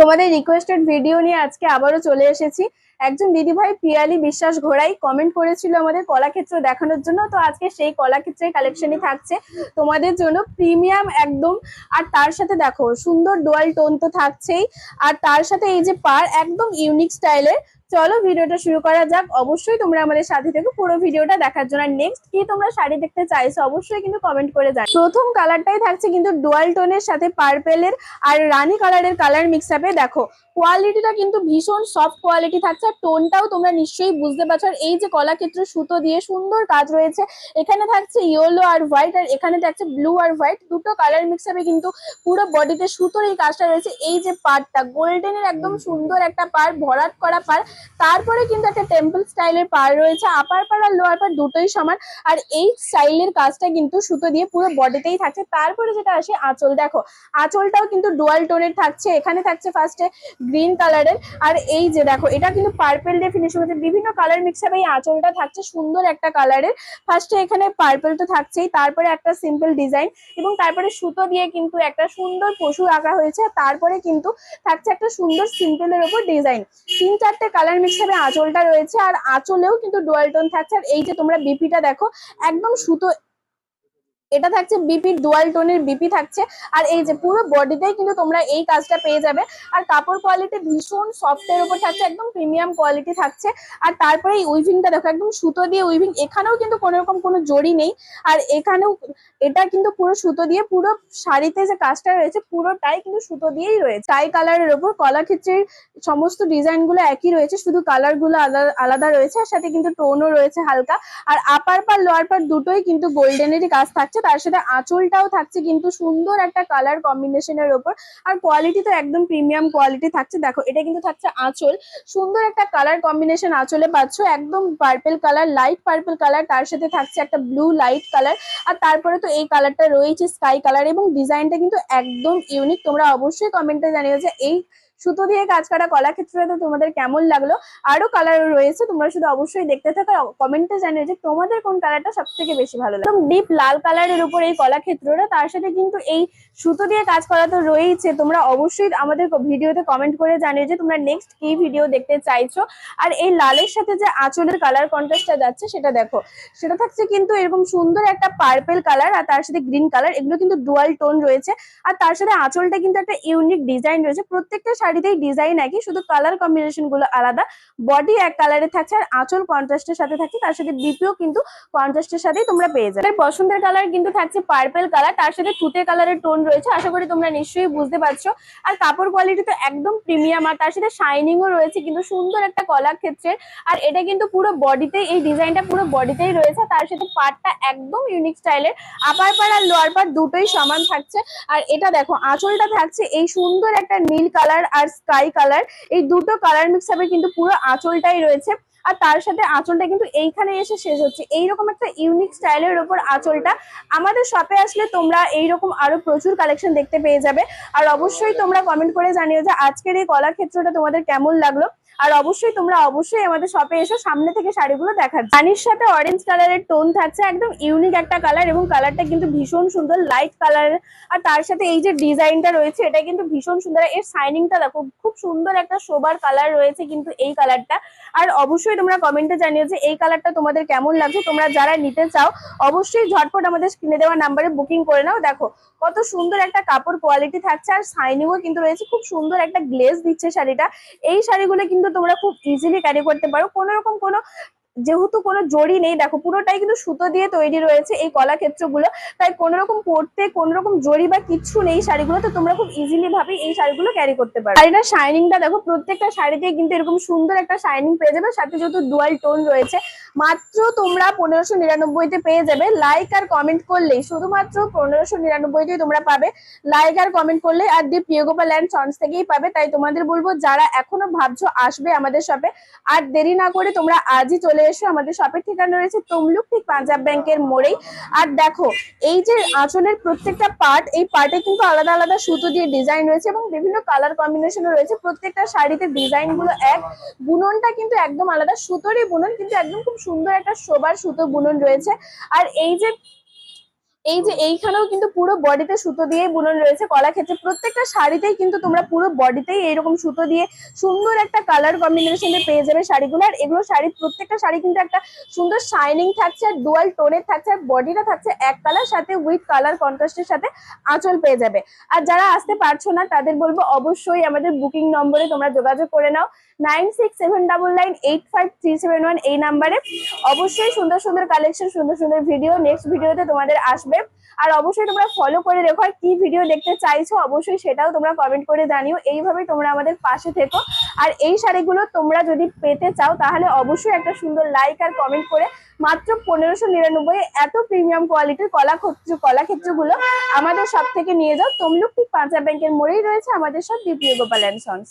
তোমাদের requested video নিয়ে আজকে আবারও চলে এসেছি। একজন দিদিভাই পিয়ালি বিশ্বাস ঘোড়াই কমেন্ট করেছিল আমাদের কলাক্ষেত্র দেখানোর জন্য। তো আজকে সেই কলাক্ষেত্রের কালেকশনই থাকছে তোমাদের জন্য, প্রিমিয়াম একদম। আর তার সাথে দেখো সুন্দর ডুয়াল টোন তো থাকছেই, আর তার সাথে এই যে পার একদম ইউনিক স্টাইলের। চলো ভিডিওটা শুরু করা যাক। অবশ্যই তোমরা আমাদের সাথে থেকে পুরো ভিডিওটা দেখার জন্য। নেক্সট কি তোমরা শাড়ি দেখতে চাইছো অবশ্যই কিন্তু কমেন্ট করে জানাও। প্রথম কালারটাই থাকছে কিন্তু ডুয়াল টোনের সাথে পার্পেলের আর রানী কালারের কালার মিক্স আপে। দেখো কোয়ালিটিটা কিন্তু ভীষণ সফট কোয়ালিটি থাকছে, আর টোনটাও তোমরা নিশ্চয়ই বুঝতে পারছো। আর এই যে কলাক্ষেত্র সুতো দিয়ে সুন্দর কাজ রয়েছে, এখানে থাকছে ইয়েলো আর হোয়াইট, আর এখানে থাকছে ব্লু আর হোয়াইট, দুটো কালার মিক্স আপে কিন্তু পুরো বডিতে সুতোর এই কাজটা রয়েছে। এই যে পাড়টা গোল্ডেনের একদম সুন্দর একটা পাড়, ভরাট করা পাড়, তারপরে কিন্তু একটা টেম্পল স্টাইলের পাড় রয়েছে। আপার পাড় আর লোয়ার পাড় দুটোই সমান, আর এই স্টাইলের কাজটা কিন্তু সুতো দিয়ে পুরো বডিতেই থাকছে। তারপরে যেটা আসে আঁচল, দেখো আঁচলটাও কিন্তু ডুয়াল টোনের থাকছে। এখানে থাকছে ফার্স্টে গ্রিন কালারের, আর এই যে দেখো এটা কিন্তু পার্পেল দিয়ে ফিনিশিং হচ্ছে, বিভিন্ন কালার মিক্স হবে। এই আঁচলটা থাকছে সুন্দর একটা কালারের। ফার্স্টে এখানে পার্পেল তো থাকছেই, তারপরে একটা সিম্পল ডিজাইন, এবং তারপরে সুতো দিয়ে কিন্তু একটা সুন্দর পশু আঁকা হয়েছে। তারপরে কিন্তু থাকছে একটা সুন্দর সিম্পলের উপর ডিজাইন। 3-4টে কালার মিক্স হবে আঁচলটা রয়েছে, আর আঁচলেও কিন্তু ডুয়াল টোন থাকছে। আর এই যে তোমরা বিপিটা দেখো একদম সুতো, এটা থাকছে বিপি, ডুয়াল টোনের বিপি থাকছে। আর এই যে পুরো বডিতেই কিন্তু তোমরা এই কাজটা পেয়ে যাবে। আর কাপড় কোয়ালিটি ভীষণ সফটের উপর থাকছে, একদম প্রিমিয়াম কোয়ালিটি থাকছে। আর তারপরে এই উইভিংটা দেখো একদম সুতো দিয়ে উইভিং, এখানেও কিন্তু কোনো রকম কোনো জড়ি নেই। আর এখানেও এটা কিন্তু পুরো সুতো দিয়ে, পুরো শাড়িতে যে কাজটা রয়েছে পুরোটাই কিন্তু সুতো দিয়েই রয়েছে। টাই কালারের উপর কলাক্ষেত্রের সমস্ত ডিজাইন গুলো একই রয়েছে, শুধু কালার গুলো আলাদা রয়েছে, আর সাথে কিন্তু টোনও রয়েছে হালকা। আর আপার পার লোয়ার পার দুটোই কিন্তু গোল্ডেনেরই কাজ থাকছে। তার সাথে আঁচলটাও থাকছে কিন্তু সুন্দর একটা কালার কম্বিনেশনের ওপর। আর কোয়ালিটি তো একদম প্রিমিয়াম কোয়ালিটি থাকছে। দেখো এটা কিন্তু থাকছে আঁচল, সুন্দর একটা কালার কম্বিনেশন আঁচলে পাচ্ছ, একদম purple colour, light purple colour, তার সাথে থাকছে একটা ব্লু লাইট কালার। আর তারপরে তো এই কালারটা রয়েছে স্কাই কালার, এবং ডিজাইনটা কিন্তু একদম ইউনিক। তোমরা অবশ্যই কমেন্টে জানিও যে এই সুতো দিয়ে কাজ করা কলাক্ষেত্রটা তোমাদের কেমন লাগলো। আরো কালার রয়েছে, তোমরা শুধু অবশ্যই দেখতে থাকো, কমেন্টে জানিও যে তোমাদের কোন কালারটা সব থেকে বেশি ভালো লাগে। একদম ডিপ লাল কালারের উপর এই কলাক্ষেত্রটা, তার সাথে কিন্তু এই সুতো দিয়ে কাজ করা তো রয়েছে। তোমরা অবশ্যই আমাদের ভিডিওতে কমেন্ট করে জানিও যে তোমরা নেক্সট কি ভিডিও দেখতে চাইছো। আর এই লালের সাথে যে আঁচলের কালার কন্ট্রাস্টটা যাচ্ছে সেটা দেখো, সেটা থাকছে কিন্তু এরকম সুন্দর একটা পার্পেল কালার, আর তার সাথে গ্রিন কালার, এগুলো কিন্তু ডুয়াল টোন রয়েছে। আর তার সাথে আঁচলটা কিন্তু একটা ইউনিক ডিজাইন রয়েছে। প্রত্যেকটা শাড়িতেই ডিজাইন একই, শুধু কালার কম্বিনেশন গুলো আলাদা। বডি এক কালারে থাকছে, আর আঁচল কন্ট্রাস্টের সাথে থাকছে, তার সাথে বিপিও কিন্তু কন্ট্রাস্টের সাথেই তোমরা পেয়ে যাবে। পছন্দের কালার কিন্তু থাকছে পার্পেল কালার, তার সাথে তুতে কালারের টোন রয়েছে। আশা করি তোমরা নিশ্চয়ই বুঝতে পারছো। আর কাপড় কোয়ালিটি তো একদম প্রিমিয়াম, আর তার সাথে শাইনিংও রয়েছে কিন্তু সুন্দর একটা কলাক্ষেত্রের। আর এটা কিন্তু পুরো বডিতেই, এই ডিজাইনটা পুরো বডিতেই রয়েছে। তার সাথে পাড়টা একদম ইউনিক স্টাইলের, আপার পাড় আর লোয়ার পাড় দুটোই সমান থাকছে। আর এটা দেখো আঁচলটা থাকছে এই সুন্দর একটা নীল কালার আর স্কাই কালার, এই দুটো কালার মিক্স হবে কিন্তু পুরো আঁচলটাই রয়েছে। আর তার সাথে আঁচলটা কিন্তু এইখানে এসে শেষ হচ্ছে। এইরকম একটা ইউনিক স্টাইলের উপর আঁচলটা। আমাদের শপে আসলে তোমরা এইরকম আরো প্রচুর কালেকশন দেখতে পেয়ে যাবে। আর অবশ্যই তোমরা কমেন্ট করে জানিও যে আজকের এই কলাক্ষেত্রটা তোমাদের কেমন লাগলো। আর অবশ্যই তোমরা আমাদের শপে এসে সামনে থেকে শাড়িগুলো দেখার। রানীর সাথে অরেঞ্জ কালারের টোন থাকছে, একদম ইউনিক একটা কালার, এবং কালারটা কিন্তু ভীষণ সুন্দর লাইট কালার। আর তার সাথে এই যে ডিজাইনটা রয়েছে এটা কিন্তু ভীষণ সুন্দর। এর শাইনিংটা দেখো, খুব সুন্দর একটা সোবার কালার রয়েছে কিন্তু এই কালারটা। আর অবশ্যই তোমরা কমেন্টে জানিও যে এই কালারটা তোমাদের কেমন লাগছে। তোমরা যারা নিতে চাও অবশ্যই ঝটপট আমাদের স্ক্রিনে দেওয়া নাম্বারে বুকিং করে নাও। দেখো কত সুন্দর একটা কাপড় কোয়ালিটি থাকছে, আর শাইনিংও কিন্তু রয়েছে, খুব সুন্দর একটা গ্লেজ দিচ্ছে শাড়িটা। এই শাড়িগুলো কিন্তু তোমরা খুব ইজিলি ক্যারি করতে পারো, কোনো রকম কোনো যেহেতু কোনো জড়ি নেই। দেখো পুরোটাই কিন্তু সুতো দিয়ে তৈরি রয়েছে এই কলাক্ষেত্রগুলো, তাই কোনো রকম পরতে কোনো রকম জড়ি বা কিচ্ছু নেই শাড়িগুলো। তো তোমরা খুব ইজিলি ভাবে এই শাড়িগুলো ক্যারি করতে পারো। শাড়িটার শাইনিংটা দেখো, প্রত্যেকটা শাড়িতে কিন্তু এরকম সুন্দর একটা শাইনিং পেয়ে যাবে, সাথে যেহেতু ডুয়াল টোন রয়েছে। মাত্র তোমরা 1599-তে পেয়ে যাবে। লাইক আর কমেন্ট করলেই, শুধুমাত্র 1599-তেই তোমরা পাবে। লাইক আর কমেন্ট করলে, আর দি প্রিয়গোপাল অ্যান্ড সন্স থেকেই পাবে। তাই তোমাদের বলবো যারা এখনো ভাবছো আসবে আমাদের শপে, আর দেরি না করে তোমরা আজই চলে এসো। আমাদের শপের ঠিকানা রয়েছে তমলুক, ঠিক পাঞ্জাব ব্যাংকের মোড়েই। আর দেখো এই যে আঁচলের প্রত্যেকটা পার্ট, এই পার্টে কিন্তু আলাদা আলাদা সুতো দিয়ে ডিজাইন রয়েছে, এবং বিভিন্ন কালার কম্বিনেশনও রয়েছে। প্রত্যেকটা শাড়িতে ডিজাইন গুলো এক, বুননটা কিন্তু একদম আলাদা, সুতোরই বুনন কিন্তু একদম খুব সুন্দর একটা শোবার সুতো বুনন রয়েছে। আর এই যে এই যে এইখানেও কিন্তু পুরো বডিতে সুতো দিয়ে বুনন রয়েছে কলাক্ষেত্রে। প্রত্যেকটা শাড়িতেই কিন্তু তোমরা পুরো বডিতেই এইরকম সুতো দিয়ে সুন্দর একটা কালার কম্বিনেশনে পেয়ে যাবে শাড়িগুলো। আর এগুলো শাড়ি, প্রত্যেকটা শাড়ি কিন্তু একটা সুন্দর শাইনিং থাকছে আর ডুয়াল টোনের থাকছে, আর বডিটা থাকছে এক কালার সাথে উইথ কালার কন্ট্রাস্টের সাথে আঁচল পেয়ে যাবে। আর যারা আসতে পারছো না তাদের বলবো অবশ্যই আমাদের বুকিং নম্বরে তোমরা যোগাযোগ করে নাও, 9679985371 এই নাম্বারে। অবশ্যই সুন্দর সুন্দর কালেকশন, সুন্দর সুন্দর ভিডিও নেক্সট ভিডিওতে তোমাদের আসবে। আর অবশ্যই তোমরা ফলো করে রেখো, আর কি ভিডিও দেখতে চাইছো অবশ্যই সেটাও তোমরা কমেন্ট করে জানিও। এইভাবেই তোমরা আমাদের পাশে থেকো। আর এই শাড়িগুলো তোমরা যদি পেতে চাও তাহলে অবশ্যই একটা সুন্দর লাইক আর কমেন্ট করে মাত্র 1599 এত প্রিমিয়াম কোয়ালিটির কলাক্ষেত্রগুলো আমাদের সব থেকে নিয়ে যাও। তমলুক ঠিক পাঞ্জাব ব্যাংকের মোড়েই রয়েছে আমাদের সব দ্বিতীয় গোপাল অ্যান্ড সন্স।